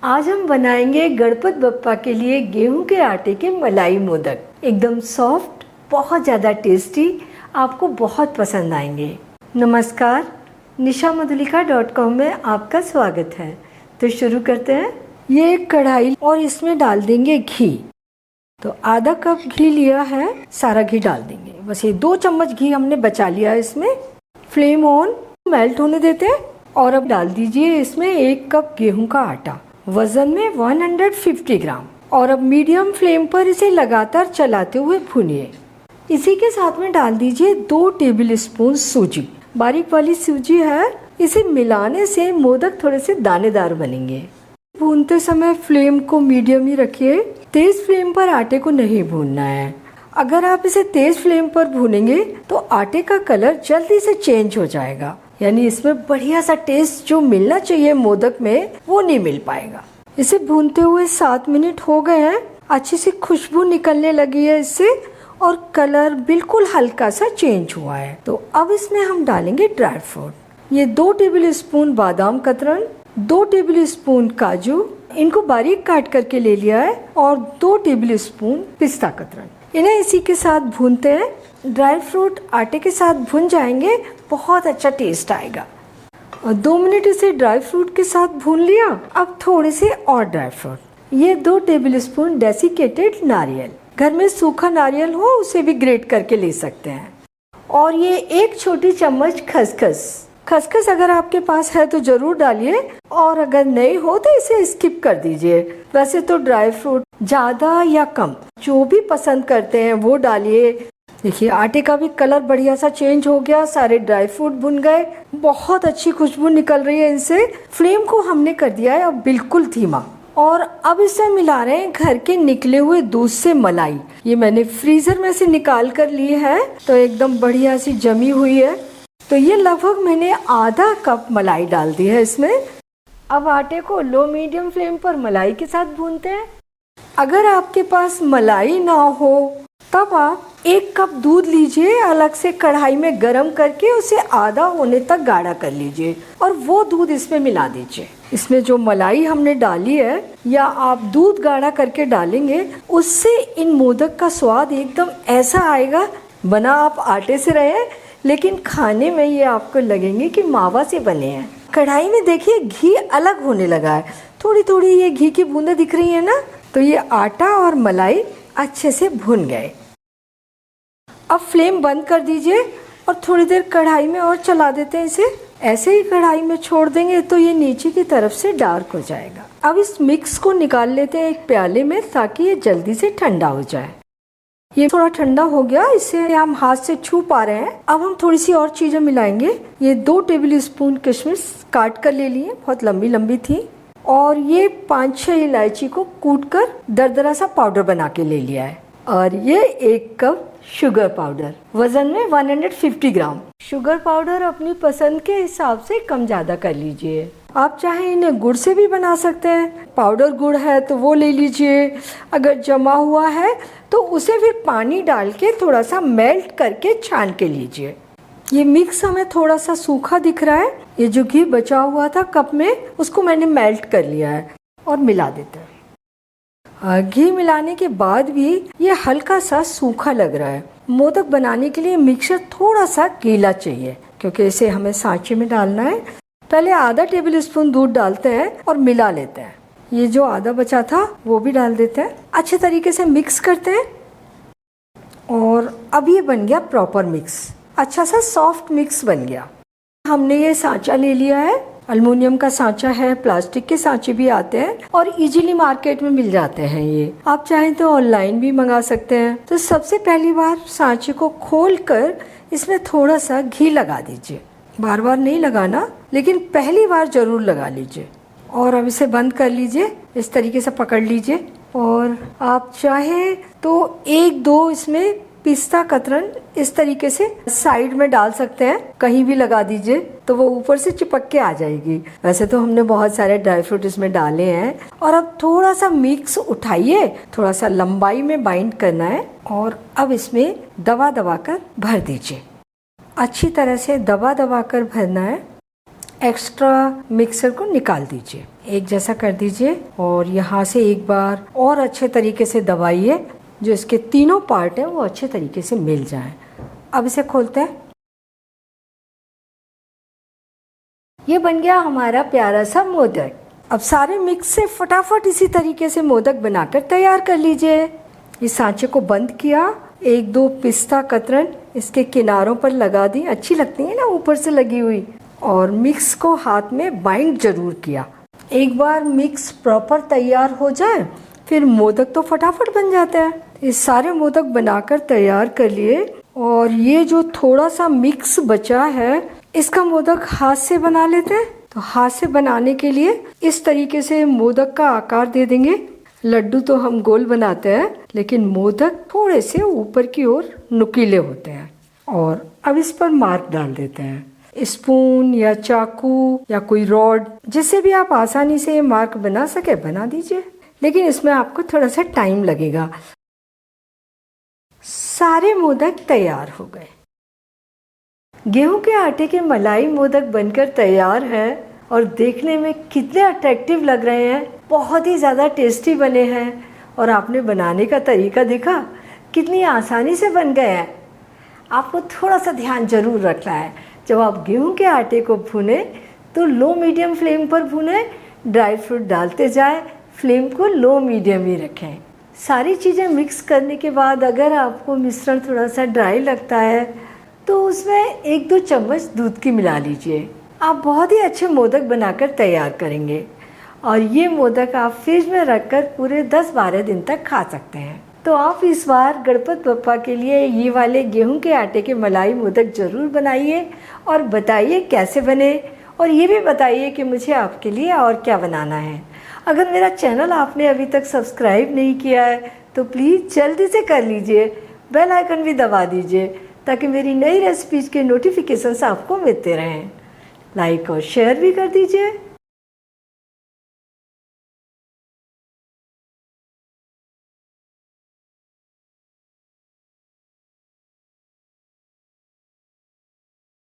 आज हम बनाएंगे गणपत बप्पा के लिए गेहूं के आटे के मलाई मोदक। एकदम सॉफ्ट, बहुत ज़्यादा टेस्टी, आपको बहुत पसंद आएंगे। नमस्कार, nishammadhulika.com में आपका स्वागत है। तो शुरू करते हैं। ये एक कढ़ाई और इसमें डाल देंगे घी। तो आधा कप घी लिया है, सारा घी डाल देंगे। बस ये 2 चम्मच घी हमने बचा लिया है इसमें। फ्लेम ऑन, मेल्ट होने देते हैं। और अब डाल दीजिए इसमें 1 कप गेहूं का आटा, वजन में 150 ग्राम। और अब मीडियम फ्लेम पर इसे लगातार चलाते हुए भूनिए। इसी के साथ में डाल दीजिए 2 टेबल स्पून सूजी, बारीक वाली सूजी है। इसे मिलाने से मोदक थोड़े से दानेदार बनेंगे। भूनते समय फ्लेम को मीडियम ही रखिए, तेज फ्लेम पर आटे को नहीं भूनना है। अगर आप इसे तेज फ्लेम पर भूनेंगे तो आटे का कलर जल्दी से चेंज हो जाएगा, यानी इसमें बढ़िया सा टेस्ट जो मिलना चाहिए मोदक में वो नहीं मिल पाएगा। इसे भूनते हुए 7 मिनट हो गए हैं। अच्छी सी खुशबू निकलने लगी है इससे और कलर बिल्कुल हल्का सा चेंज हुआ है। तो अब इसमें हम डालेंगे ड्राई फ्रूट। ये 2 टेबल स्पून बादाम कतरन, 2 टेबल स्पून काजू, इनको बारीक काट करके ले लिया है, और 2 टेबल स्पून पिस्ता कतरन। इन्हें इसी के साथ भूनते हैं। ड्राई फ्रूट आटे के साथ भुन जाएंगे, बहुत अच्छा टेस्ट आएगा। और 2 मिनट इसे ड्राई फ्रूट के साथ भून लिया। अब थोड़े से और ड्राई फ्रूट। ये 2 टेबल स्पून डेसिकेटेड नारियल, घर में सूखा नारियल हो उसे भी ग्रेट करके ले सकते हैं। और ये 1 छोटी चम्मच खसखस। खसखस अगर आपके पास है तो जरूर डालिए, और अगर नहीं हो तो इसे स्किप कर दीजिए। वैसे तो ड्राई फ्रूट ज्यादा या कम जो भी पसंद करते हैं वो डालिए। देखिए आटे का भी कलर बढ़िया सा चेंज हो गया, सारे ड्राई फ्रूट भुन गए, बहुत अच्छी खुशबू निकल रही है इनसे। फ्लेम को हमने कर दिया है अब बिल्कुल धीमा। और अब इसे मिला रहे हैं घर के निकले हुए दूध से मलाई। ये मैंने फ्रीजर में से निकाल कर ली है, तो एकदम बढ़िया सी जमी हुई है। तो ये लगभग मैंने आधा कप मलाई डाल दी है इसमें। अब आटे को लो मीडियम फ्लेम पर मलाई के साथ भूनते हैं। अगर आपके पास मलाई ना हो तब आप 1 कप दूध लीजिए, अलग से कढ़ाई में गरम करके उसे आधा होने तक गाढ़ा कर लीजिए और वो दूध इसमें मिला दीजिए। इसमें जो मलाई हमने डाली है या आप दूध गाढ़ा करके डालेंगे, उससे इन मोदक का स्वाद एकदम ऐसा आएगा, बना आप आटे से रहे लेकिन खाने में ये आपको लगेंगे कि मावा से बने हैं। कढ़ाई में देखिए घी अलग होने लगा है, थोड़ी थोड़ी ये घी की बूंदें दिख रही है ना। तो ये आटा और मलाई अच्छे से भुन गए। अब फ्लेम बंद कर दीजिए और थोड़ी देर कढ़ाई में और चला देते हैं इसे। ऐसे ही कढ़ाई में छोड़ देंगे तो ये नीचे की तरफ से डार्क हो जाएगा। अब इस मिक्स को निकाल लेते हैं एक प्याले में, ताकि ये जल्दी से ठंडा हो जाए। ये थोड़ा ठंडा हो गया, इसे हम हाथ से छू पा रहे हैं। अब हम थोड़ी सी और चीजें मिलाएंगे। ये 2 टेबल स्पून किशमिश काट कर ले लिए, बहुत लंबी लंबी थी। और ये 5-6 इलायची को कूट कर दरदरा सा पाउडर बना के ले लिया है। और ये 1 कप शुगर पाउडर, वजन में 150 ग्राम। शुगर पाउडर अपनी पसंद के हिसाब से कम ज्यादा कर लीजिए। आप चाहे इन्हें गुड़ से भी बना सकते हैं। पाउडर गुड़ है तो वो ले लीजिए। अगर जमा हुआ है तो उसे फिर पानी डाल के थोड़ा सा मेल्ट करके छान के लीजिए। ये मिक्स हमें थोड़ा सा सूखा दिख रहा है। ये जो घी बचा हुआ था कप में, उसको मैंने मेल्ट कर लिया है और मिला देते हैं। घी मिलाने के बाद भी ये हल्का सा सूखा लग रहा है। मोदक बनाने के लिए मिक्सचर थोड़ा सा गीला चाहिए, क्योंकि इसे हमें सांचे में डालना है। पहले आधा टेबल स्पून दूध डालते हैं और मिला लेते हैं। ये जो आधा बचा था वो भी डाल देते हैं, अच्छे तरीके से मिक्स करते हैं। और अब ये बन गया प्रॉपर मिक्स, अच्छा सा सॉफ्ट मिक्स बन गया। हमने ये सांचा ले लिया है, अल्युमिनियम का सांचा है, प्लास्टिक के सांचे भी आते हैं और इजीली मार्केट में मिल जाते हैं। ये आप चाहें तो ऑनलाइन भी मंगा सकते हैं। तो सबसे पहली बार सांचे को खोल कर इसमें थोड़ा सा घी लगा दीजिए। बार बार नहीं लगाना, लेकिन पहली बार जरूर लगा लीजिए। और अब इसे बंद कर लीजिए, इस तरीके से पकड़ लीजिए। और आप चाहे तो 1-2 इसमें पिस्ता कतरन इस तरीके से साइड में डाल सकते हैं, कहीं भी लगा दीजिए तो वो ऊपर से चिपक के आ जाएगी। वैसे तो हमने बहुत सारे ड्राई फ्रूट इसमें डाले हैं। और अब थोड़ा सा मिक्स उठाइए, थोड़ा सा लंबाई में बाइंड करना है और अब इसमें दबा दबा कर भर दीजिए। अच्छी तरह से दबा दबा कर भरना है। एक्स्ट्रा मिक्सर को निकाल दीजिए। एक जैसा कर दीजिए और यहाँ से एक बार और अच्छे तरीके से दबाइए, जो इसके तीनों पार्ट हैं वो अच्छे तरीके से मिल जाएं। अब इसे खोलते हैं। ये बन गया हमारा प्यारा सा मोदक। अब सारे मिक्स से फटाफट इसी तरीके से मोदक बनाकर तैयार कर लीजिए। इस सांचे को बंद किया, एक दो पिस्ता कतरन इसके किनारों पर लगा दी, अच्छी लगती है ना ऊपर से लगी हुई, और मिक्स को हाथ में बाइंड जरूर किया। एक बार मिक्स प्रॉपर तैयार हो जाए फिर मोदक तो फटाफट बन जाता है। इस सारे मोदक बनाकर तैयार कर लिए और ये जो थोड़ा सा मिक्स बचा है इसका मोदक हाथ से बना लेते हैं। तो हाथ से बनाने के लिए इस तरीके से मोदक का आकार दे देंगे। लड्डू तो हम गोल बनाते हैं लेकिन मोदक थोड़े से ऊपर की ओर नुकीले होते हैं। और अब इस पर मार्क डाल देते हैं, स्पून या चाकू या कोई रॉड, जिससे भी आप आसानी से मार्क बना सके बना दीजिए, लेकिन इसमें आपको थोड़ा सा टाइम लगेगा। सारे मोदक तैयार हो गए। गेहूं के आटे के मलाई मोदक बनकर तैयार है और देखने में कितने अट्रैक्टिव लग रहे हैं, बहुत ही ज़्यादा टेस्टी बने हैं। और आपने बनाने का तरीका देखा, कितनी आसानी से बन गए हैं। आपको थोड़ा सा ध्यान जरूर रखना है, जब आप गेहूं के आटे को भूने तो लो मीडियम फ्लेम पर भूने, ड्राई फ्रूट डालते जाए, फ्लेम को लो मीडियम ही रखें। सारी चीज़ें मिक्स करने के बाद अगर आपको मिश्रण थोड़ा सा ड्राई लगता है तो उसमें 1-2 चम्मच दूध की मिला लीजिए। आप बहुत ही अच्छे मोदक बनाकर तैयार करेंगे और ये मोदक आप फ्रिज में रखकर पूरे 10-12 दिन तक खा सकते हैं। तो आप इस बार गणपति बप्पा के लिए ये वाले गेहूं के आटे के मलाई मोदक ज़रूर बनाइए और बताइए कैसे बने, और ये भी बताइए कि मुझे आपके लिए और क्या बनाना है। अगर मेरा चैनल आपने अभी तक सब्सक्राइब नहीं किया है तो प्लीज़ जल्दी से कर लीजिए, बेल आइकन भी दबा दीजिए ताकि मेरी नई रेसिपीज़ के नोटिफिकेशंस आपको मिलते रहें। लाइक और शेयर भी कर दीजिए।